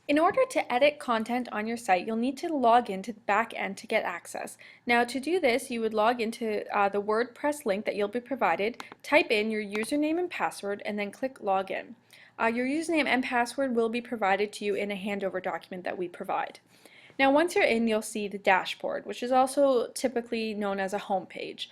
In order to edit content on your site, you'll need to log into the back end to get access. Now to do this, you would log into the WordPress link that you'll be provided, type in your username and password, and then click Login. Your username and password will be provided to you in a handover document that we provide. Now once you're in, you'll see the dashboard, which is also typically known as a home page.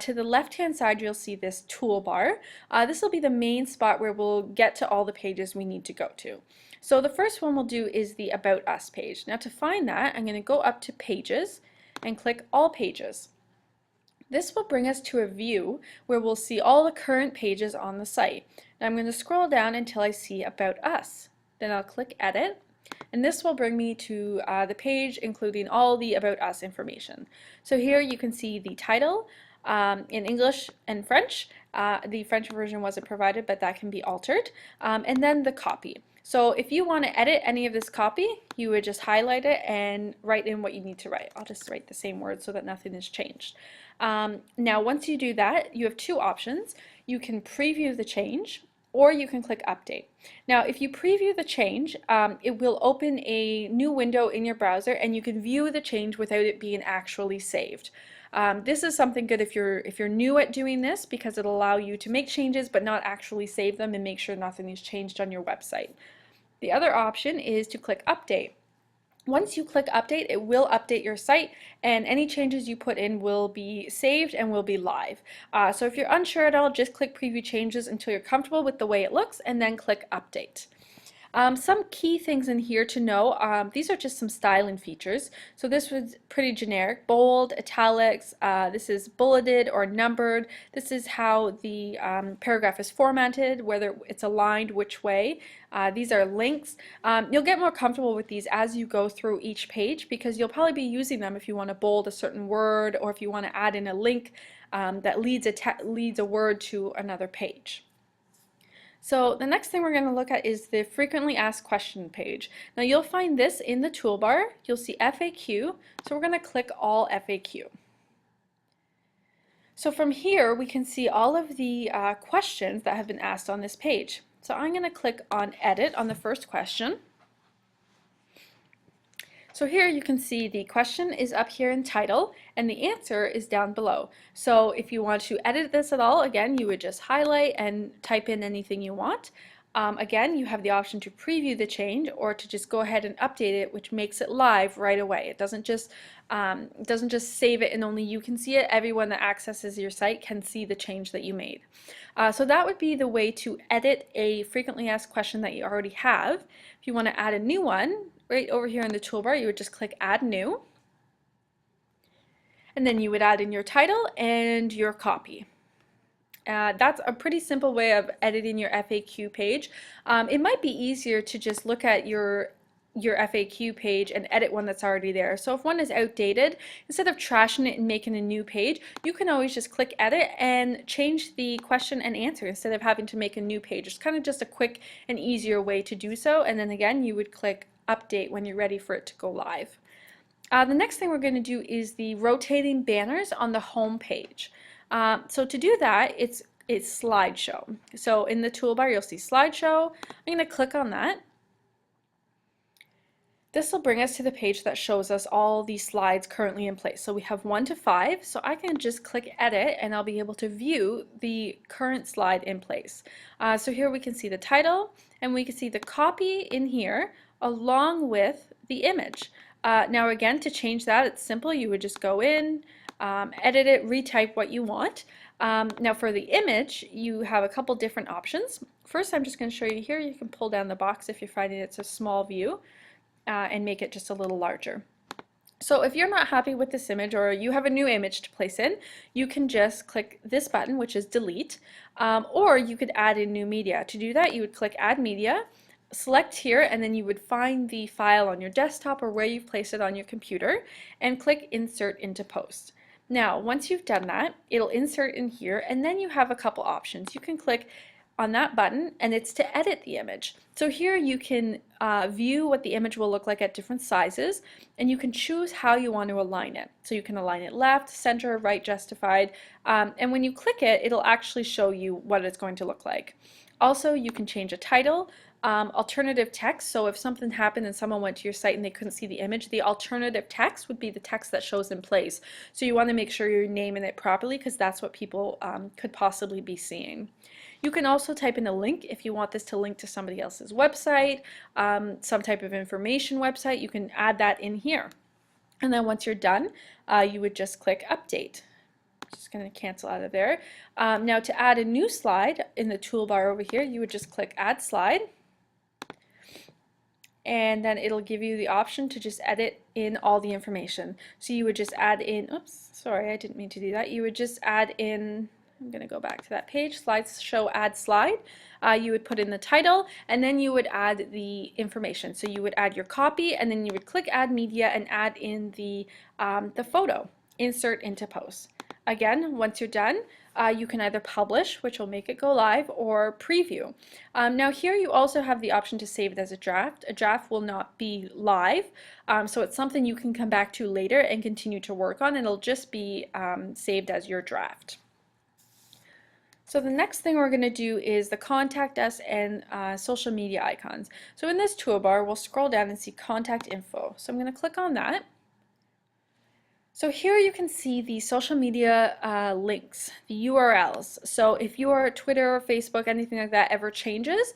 To the left hand side, you'll see this toolbar. This will be the main spot where we'll get to all the pages we need to go to. So the first one we'll do is the About Us page. Now to find that, I'm going to go up to Pages and click All Pages. This will bring us to a view where we'll see all the current pages on the site. Now I'm going to scroll down until I see About Us. Then I'll click Edit. And this will bring me to the page including all the About Us information. So here you can see the title in English and French. The French version wasn't provided, but that can be altered. And then the copy. So if you want to edit any of this copy, you would just highlight it and write in what you need to write. I'll just write the same words so that nothing is changed. Now once you do that, you have two options. You can preview the change, or you can click Update. Now if you preview the change, it will open a new window in your browser and you can view the change without it being actually saved. This is something good if you're new at doing this, because it'll allow you to make changes but not actually save them and make sure nothing is changed on your website. The other option is to click Update. Once you click Update, it will update your site and any changes you put in will be saved and will be live. So if you're unsure at all, just click Preview Changes until you're comfortable with the way it looks and then click Update. Some key things in here to know, these are just some styling features. So this was pretty generic, bold, italics, this is bulleted or numbered. This is how the paragraph is formatted, whether it's aligned which way. These are links. You'll get more comfortable with these as you go through each page, because you'll probably be using them if you want to bold a certain word or if you want to add in a link that leads a word to another page. So the next thing we're going to look at is the frequently asked question page. Now you'll find this in the toolbar. You'll see FAQ, so we're going to click All FAQ. So from here we can see all of the questions that have been asked on this page. So I'm going to click on Edit on the first question. So here you can see the question is up here in title and the answer is down below. So if you want to edit this at all, again, you would just highlight and type in anything you want. Again, you have the option to preview the change or to just go ahead and update it, which makes it live right away. It doesn't just save it and only you can see it. Everyone that accesses your site can see the change that you made. So that would be the way to edit a frequently asked question that you already have. If you want to add a new one, right over here in the toolbar, you would just click Add New. And then you would add in your title and your copy. That's a pretty simple way of editing your FAQ page. It might be easier to just look at your FAQ page and edit one that's already there. So if one is outdated, instead of trashing it and making a new page, you can always just click Edit and change the question and answer instead of having to make a new page. It's kind of just a quick and easier way to do so. And then again, you would click Update when you're ready for it to go live. The next thing we're going to do is the rotating banners on the home page. So to do that, it's slideshow. So in the toolbar you'll see slideshow. I'm going to click on that. This will bring us to the page that shows us all the slides currently in place. So we have 1 to 5, so I can just click Edit and I'll be able to view the current slide in place. So here we can see the title and we can see the copy in here along with the image. Now again, to change that, it's simple. You would just go in, edit it, retype what you want. Now for the image, you have a couple different options. First, I'm just going to show you here. You can pull down the box if you're finding it's a small view and make it just a little larger. So if you're not happy with this image or you have a new image to place in, you can just click this button, which is Delete, or you could add in new media. To do that, you would click Add Media, select here, and then you would find the file on your desktop or where you've placed it on your computer and click Insert into Post. Now once you've done that, it'll insert in here and then you have a couple options. You can click on that button and it's to edit the image. So here you can view what the image will look like at different sizes and you can choose how you want to align it. So you can align it left, center, right, justified, and when you click it, it'll actually show you what it's going to look like. Also, you can change a title. alternative text. So if something happened and someone went to your site and they couldn't see the image, the alternative text would be the text that shows in place. So you want to make sure you're naming it properly because that's what people could possibly be seeing. You can also type in a link if you want this to link to somebody else's website, some type of information website. You can add that in here. And then once you're done, you would just click update. Just going to cancel out of there. Now to add a new slide in the toolbar over here, you would just click add slide. And then it'll give you the option to just edit in all the information. So you would just add in, oops, sorry, I didn't mean to do that. You would just add in, I'm going to go back to that page, slides show add slide. You would put in the title and then you would add the information. So you would add your copy and then you would click add media and add in the photo, insert into post. Again, once you're done, you can either publish, which will make it go live, or preview. Now here you also have the option to save it as a draft. A draft will not be live, so it's something you can come back to later and continue to work on. It'll just be saved as your draft. So the next thing we're going to do is the contact us and social media icons. So in this toolbar, we'll scroll down and see contact info. So I'm going to click on that. So here you can see the social media links, the URLs. So if your Twitter or Facebook, anything like that ever changes,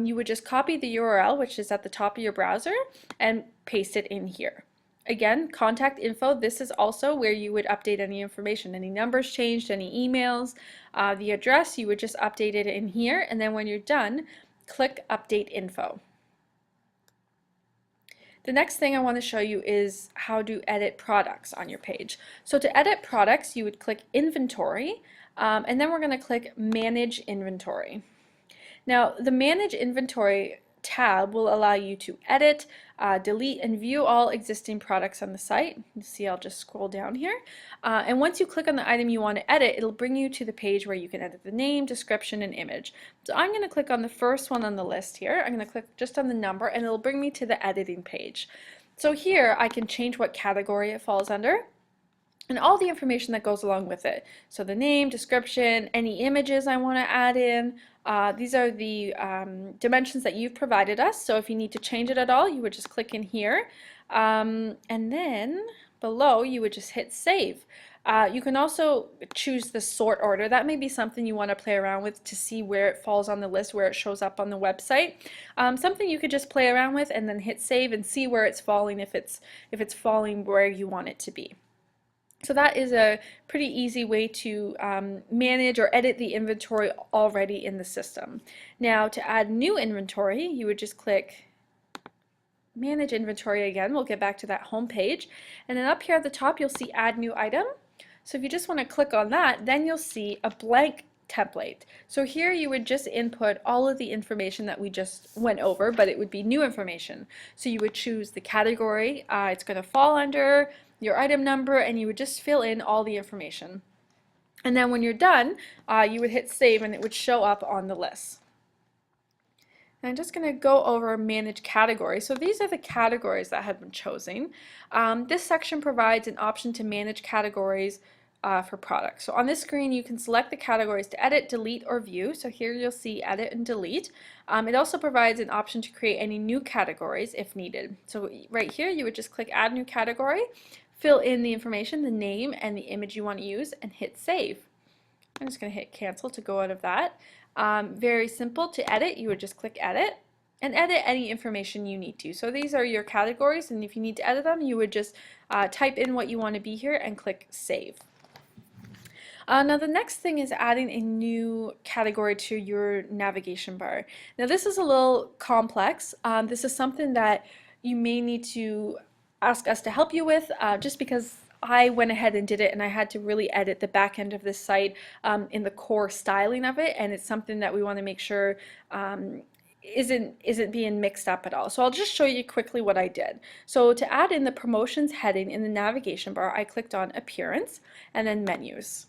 you would just copy the URL, which is at the top of your browser, and paste it in here. Again, contact info, this is also where you would update any information, any numbers changed, any emails, the address, you would just update it in here, and then when you're done, click update info. The next thing I want to show you is how to edit products on your page. So to edit products, you would click inventory, and then we're going to click manage inventory. Now the manage inventory tab will allow you to edit, delete, and view all existing products on the site. You see, I'll just scroll down here. And once you click on the item you want to edit, it'll bring you to the page where you can edit the name, description, and image. So I'm going to click on the first one on the list here. I'm going to click just on the number, and it'll bring me to the editing page. So here I can change what category it falls under, and all the information that goes along with it. So the name, description, any images I want to add in. These are the dimensions that you've provided us. So if you need to change it at all, you would just click in here. And then below, you would just hit save. You can also choose the sort order. That may be something you want to play around with to see where it falls on the list, where it shows up on the website. Something you could just play around with and then hit save and see where it's falling, if it's falling where you want it to be. So that is a pretty easy way to manage or edit the inventory already in the system. Now to add new inventory, you would just click manage inventory again. We'll get back to that home page. And then up here at the top, you'll see add new item. So if you just want to click on that, then you'll see a blank template. So here you would just input all of the information that we just went over, but it would be new information. So you would choose the category it's going to fall under, your item number, and you would just fill in all the information. And then when you're done, you would hit save and it would show up on the list. And I'm just going to go over manage categories. So these are the categories that have been chosen. This section provides an option to manage categories for products. So on this screen you can select the categories to edit, delete, or view. So here you'll see edit and delete. It also provides an option to create any new categories if needed. So right here you would just click add new category, fill in the information, the name, and the image you want to use, and hit save. I'm just going to hit cancel to go out of that. Very simple to edit. You would just click edit and edit any information you need to. So these are your categories, and if you need to edit them, you would just type in what you want to be here and click save. Now the next thing is adding a new category to your navigation bar. Now this is a little complex. This is something that you may need to ask us to help you with, just because I went ahead and did it and I had to really edit the back end of this site in the core styling of it, and it's something that we want to make sure isn't being mixed up at all. So I'll just show you quickly what I did. So to add in the promotions heading in the navigation bar, I clicked on appearance and then menus.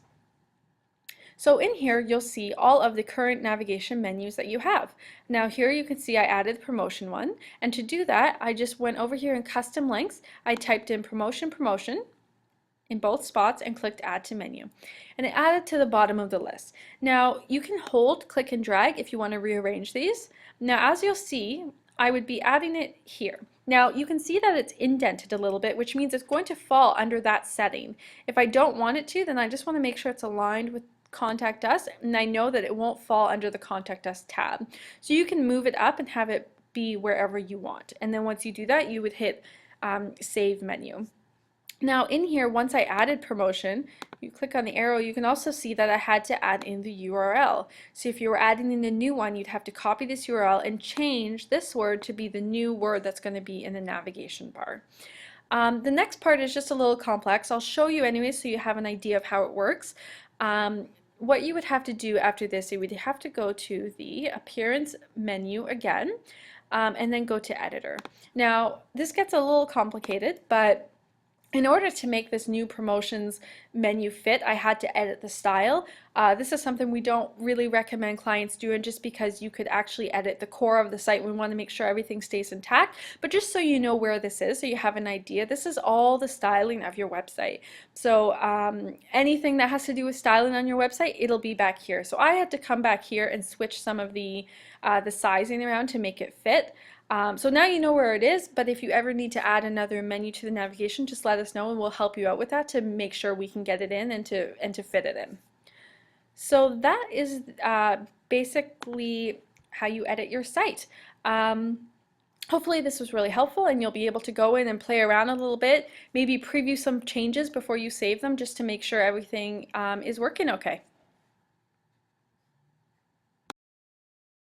So in here you'll see all of the current navigation menus that you have. Now here you can see I added the promotion one, and to do that I just went over here in custom links. I typed in promotion in both spots and clicked add to menu, and it added to the bottom of the list. Now you can hold, click, and drag if you want to rearrange these. Now, as you'll see, I would be adding it here. Now, you can see that it's indented a little bit, which means it's going to fall under that setting. If I don't want it to, then I just want to make sure it's aligned with Contact Us, and I know that it won't fall under the Contact Us tab. So you can move it up and have it be wherever you want. And then once you do that, you would hit Save Menu. Now in here, once I added promotion, you click on the arrow, you can also see that I had to add in the URL. So if you were adding in a new one, you'd have to copy this URL and change this word to be the new word that's going to be in the navigation bar. The next part is just a little complex. I'll show you anyway so you have an idea of how it works. What you would have to do after this, you would have to go to the Appearance menu again, and then go to Editor. Now this gets a little complicated, but in order to make this new promotions menu fit, I had to edit the style. This is something we don't really recommend clients doing just because you could actually edit the core of the site. We want to make sure everything stays intact, but just so you know where this is, so you have an idea, this is all the styling of your website. So anything that has to do with styling on your website, it'll be back here. So I had to come back here and switch some of the sizing around to make it fit. So now you know where it is, but if you ever need to add another menu to the navigation, just let us know and we'll help you out with that to make sure we can get it in and to fit it in. So that is basically how you edit your site. Hopefully this was really helpful and you'll be able to go in and play around a little bit, maybe preview some changes before you save them just to make sure everything is working okay.